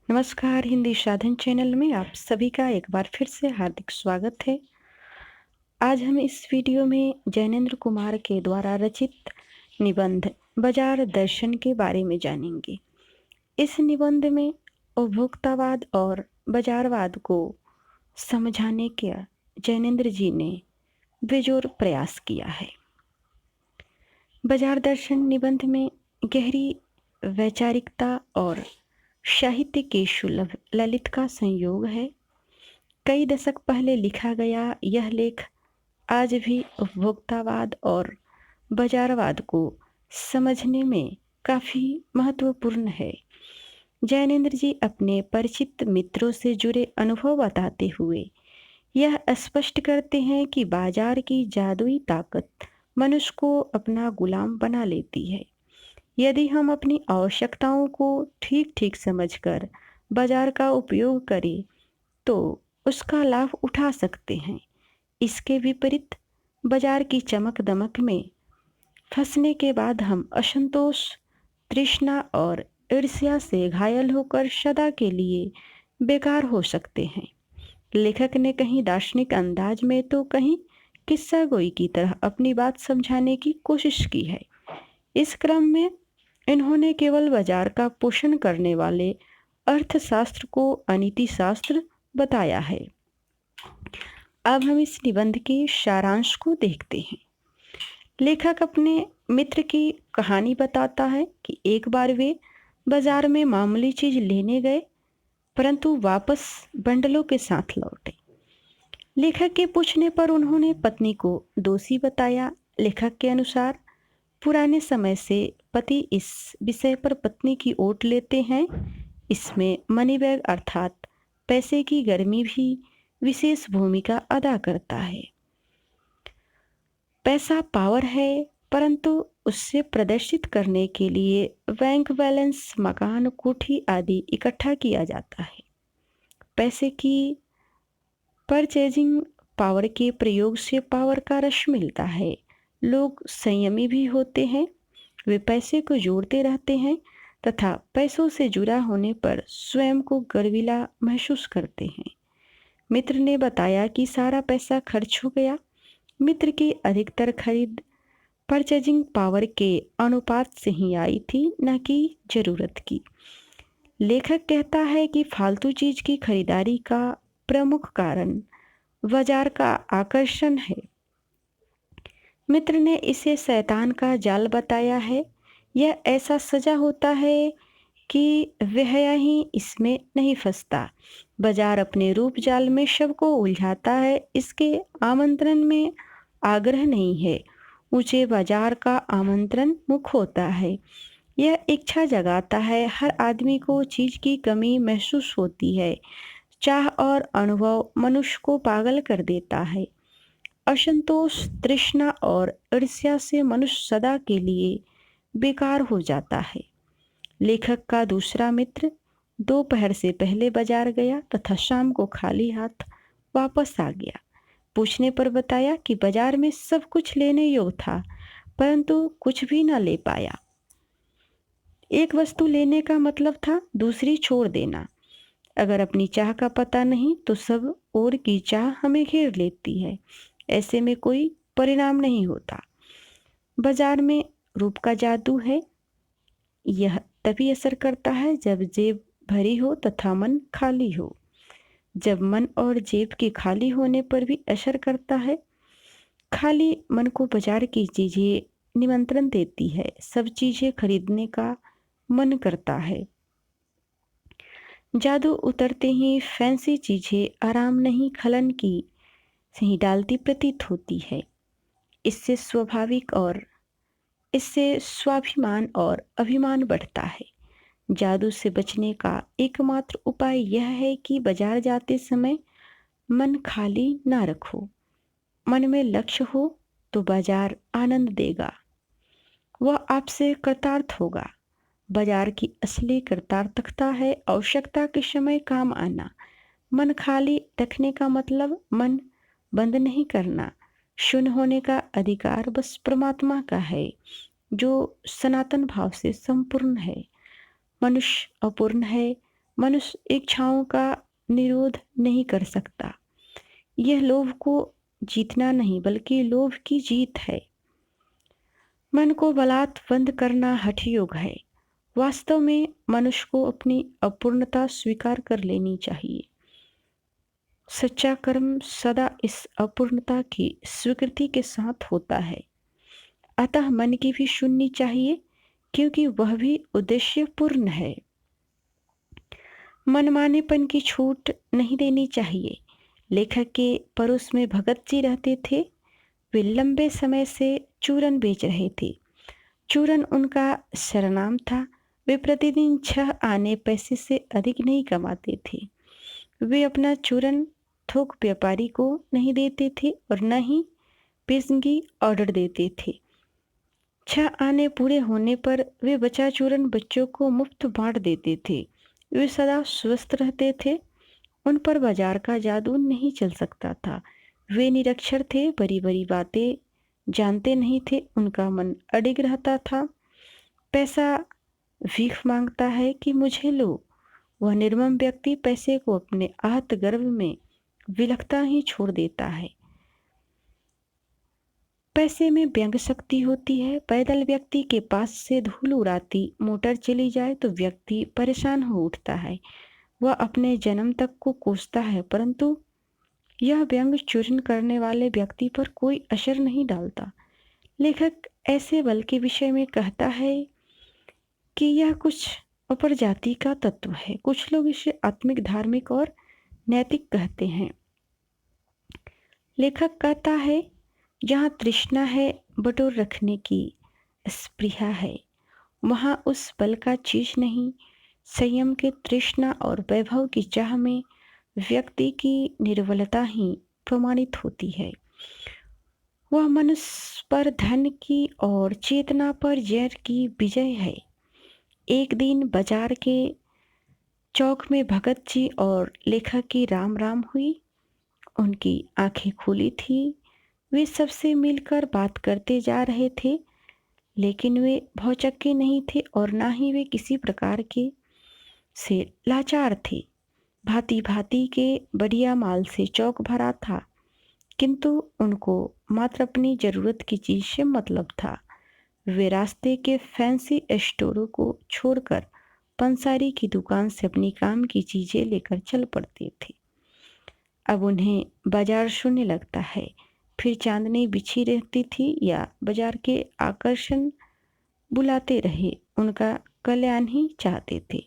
नमस्कार, हिंदी साधन चैनल में आप सभी का एक बार फिर से हार्दिक स्वागत है। आज हम इस वीडियो में जैनेंद्र कुमार के द्वारा रचित निबंध बाजार दर्शन के बारे में जानेंगे। इस निबंध में उपभोक्तावाद और बाजारवाद को समझाने के जैनेंद्र जी ने बेजोर प्रयास किया है। बाजार दर्शन निबंध में गहरी वैचारिकता और साहित्य के सुलभ ललित का संयोग है। कई दशक पहले लिखा गया यह लेख आज भी उपभोक्तावाद और बाजारवाद को समझने में काफ़ी महत्वपूर्ण है। जैनेंद्र जी अपने परिचित मित्रों से जुड़े अनुभव बताते हुए यह स्पष्ट करते हैं कि बाजार की जादुई ताकत मनुष्य को अपना गुलाम बना लेती है। यदि हम अपनी आवश्यकताओं को ठीक ठीक समझकर बाजार का उपयोग करें तो उसका लाभ उठा सकते हैं। इसके विपरीत बाजार की चमक दमक में फंसने के बाद हम असंतोष, तृष्णा और ईर्ष्या से घायल होकर सदा के लिए बेकार हो सकते हैं। लेखक ने कहीं दार्शनिक अंदाज में तो कहीं किस्सा गोई की तरह अपनी बात समझाने की कोशिश की है। इस क्रम में इन्होंने केवल बाजार का पोषण करने वाले अर्थशास्त्र को अनीति शास्त्र बताया है। अब हम इस निबंध के सारांश को देखते हैं। लेखक अपने मित्र की कहानी बताता है कि एक बार वे बाजार में मामूली चीज लेने गए, परंतु वापस बंडलों के साथ लौटे। लेखक के पूछने पर उन्होंने पत्नी को दोषी बताया। लेखक के अनुसार पुराने समय से पति इस विषय पर पत्नी की ओट लेते हैं। इसमें मनी बैग अर्थात पैसे की गर्मी भी विशेष भूमिका अदा करता है। पैसा पावर है, परंतु उससे प्रदर्शित करने के लिए बैंक बैलेंस, मकान, कोठी आदि इकट्ठा किया जाता है। पैसे की परचेजिंग पावर के प्रयोग से पावर का रस मिलता है। लोग संयमी भी होते हैं। वे पैसे को जोड़ते रहते हैं तथा पैसों से जुड़ा होने पर स्वयं को गर्विला महसूस करते हैं। मित्र ने बताया कि सारा पैसा खर्च हो गया। मित्र की अधिकतर खरीद परचेजिंग पावर के अनुपात से ही आई थी, न कि जरूरत की। लेखक कहता है कि फालतू चीज की खरीदारी का प्रमुख कारण बाजार का आकर्षण है। मित्र ने इसे शैतान का जाल बताया है। यह ऐसा सजा होता है कि वह ही इसमें नहीं फंसता। बाजार अपने रूप जाल में सबको उलझाता है। इसके आमंत्रण में आग्रह नहीं है। ऊंचे बाजार का आमंत्रण मुख होता है। यह इच्छा जगाता है। हर आदमी को चीज की कमी महसूस होती है। चाह और अनुभव मनुष्य को पागल कर देता है। असंतोष, तृष्णा और ईर्ष्या से मनुष्य सदा के लिए बेकार हो जाता है। लेखक का दूसरा मित्र दोपहर से पहले बाजार गया तथा शाम को खाली हाथ वापस आ गया। पूछने पर बताया कि बाजार में सब कुछ लेने योग्य था, परंतु कुछ भी न ले पाया। एक वस्तु लेने का मतलब था दूसरी छोड़ देना। अगर अपनी चाह का पता नहीं तो सब और की चाह हमें घेर लेती है। ऐसे में कोई परिणाम नहीं होता। बाजार में रूप का जादू है। यह तभी असर करता है जब जेब भरी हो तथा मन खाली हो। जब मन और जेब के खाली होने पर भी असर करता है। खाली मन को बाजार की चीजें निमंत्रण देती है। सब चीजें खरीदने का मन करता है। जादू उतरते ही फैंसी चीजें आराम नहीं खलन की सही डालती प्रतीत होती है। इससे स्वाभिमान और अभिमान बढ़ता है। जादू से बचने का एकमात्र उपाय यह है कि बाजार जाते समय मन खाली ना रखो। मन में लक्ष्य हो तो बाजार आनंद देगा। वह आपसे कृतार्थ होगा। बाजार की असली कृतार्थकता है आवश्यकता के समय काम आना। मन खाली रखने का मतलब मन बंद नहीं करना। शून्य होने का अधिकार बस परमात्मा का है, जो सनातन भाव से संपूर्ण है। मनुष्य अपूर्ण है। मनुष्य इच्छाओं का निरोध नहीं कर सकता। यह लोभ को जीतना नहीं बल्कि लोभ की जीत है। मन को बलात् बंद करना हठ योग है। वास्तव में मनुष्य को अपनी अपूर्णता स्वीकार कर लेनी चाहिए। सच्चा कर्म सदा इस अपूर्णता की स्वीकृति के साथ होता है। अतः मन की भी सुननी चाहिए, क्योंकि वह भी उद्देश्यपूर्ण है। मनमानेपन की छूट नहीं देनी चाहिए। लेखक के पड़ोस में भगत जी रहते थे। वे लंबे समय से चूरन बेच रहे थे। चूरन उनका सरनाम था। वे प्रतिदिन 6 आने पैसे से अधिक नहीं कमाते थे। वे अपना चूरन थोक व्यापारी को नहीं देते थे और न ही पेशगी ऑर्डर देते थे। 6 आने पूरे होने पर वे बचा चूरन बच्चों को मुफ्त बांट देते थे। वे सदा स्वस्थ रहते थे। उन पर बाजार का जादू नहीं चल सकता था। वे निरक्षर थे, बड़ी बड़ी बातें जानते नहीं थे। उनका मन अडिग रहता था। पैसा भीख मांगता है कि मुझे लो। वह निर्मम व्यक्ति पैसे को अपने आहत गर्भ में विलखता ही छोड़ देता है। पैसे में व्यंग शक्ति होती है। पैदल व्यक्ति के पास से धूल उड़ाती मोटर चली जाए तो व्यक्ति परेशान हो उठता है। वह अपने जन्म तक को कोसता है, परंतु यह व्यंग चूरन करने वाले व्यक्ति पर कोई असर नहीं डालता। लेखक ऐसे बल के विषय में कहता है कि यह कुछ अपर जाति का तत्व है। कुछ लोग इसे आत्मिक, धार्मिक और नैतिक कहते हैं। लेखक कहता है, जहाँ तृष्णा है, बटोर रखने की स्पृहा है, वहाँ उस बल का चीज नहीं। संयम के तृष्णा और वैभव की चाह में व्यक्ति की निर्बलता ही प्रमाणित होती है। वह मनुष्य पर धन की और चेतना पर जैर की विजय है। एक दिन बाजार के चौक में भगत जी और लेखक की राम राम हुई। उनकी आंखें खुली थी। वे सबसे मिलकर बात करते जा रहे थे, लेकिन वे भौचक्के नहीं थे और ना ही वे किसी प्रकार के से लाचार थे। भांति भांति के बढ़िया माल से चौक भरा था, किंतु उनको मात्र अपनी जरूरत की चीज से मतलब था। वे रास्ते के फैंसी स्टोरों को छोड़कर पंसारी की दुकान से अपनी काम की चीजें लेकर चल पड़ते थे। अब उन्हें बाजार शून्य लगता है। फिर चांदनी बिछी रहती थी या बाजार के आकर्षण बुलाते रहे, उनका कल्याण ही चाहते थे।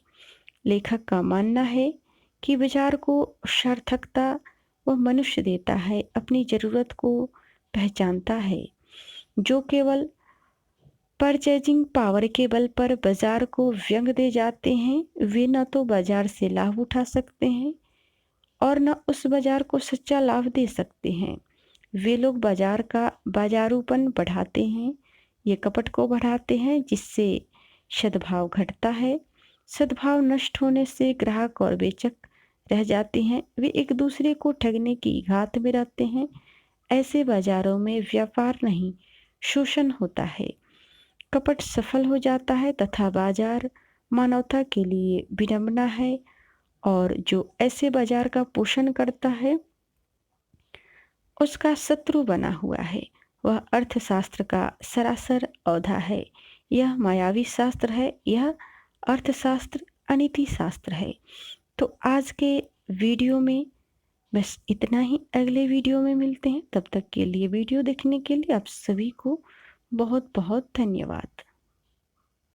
लेखक का मानना है कि बाजार को सार्थकता वह मनुष्य देता है, अपनी जरूरत को पहचानता है। जो केवल परचेजिंग पावर के बल पर बाजार को व्यंग दे जाते हैं, वे न तो बाजार से लाभ उठा सकते हैं और न उस बाजार को सच्चा लाभ दे सकते हैं। वे लोग बाजार का बाजारूपन बढ़ाते हैं, ये कपट को बढ़ाते हैं, जिससे सद्भाव घटता है। सद्भाव नष्ट होने से ग्राहक और बेचक रह जाते हैं। वे एक दूसरे को ठगने की घात में रहते हैं। ऐसे बाजारों में व्यापार नहीं, शोषण होता है। कपट सफल हो जाता है तथा बाजार मानवता के लिए विडंबना है। और जो ऐसे बाजार का पोषण करता है, उसका शत्रु बना हुआ है। वह अर्थशास्त्र का सरासर औधा है। यह मायावी शास्त्र है। यह अर्थशास्त्र अनीति शास्त्र है। तो आज के वीडियो में बस इतना ही। अगले वीडियो में मिलते हैं। तब तक के लिए वीडियो देखने के लिए आप सभी को बहुत बहुत धन्यवाद।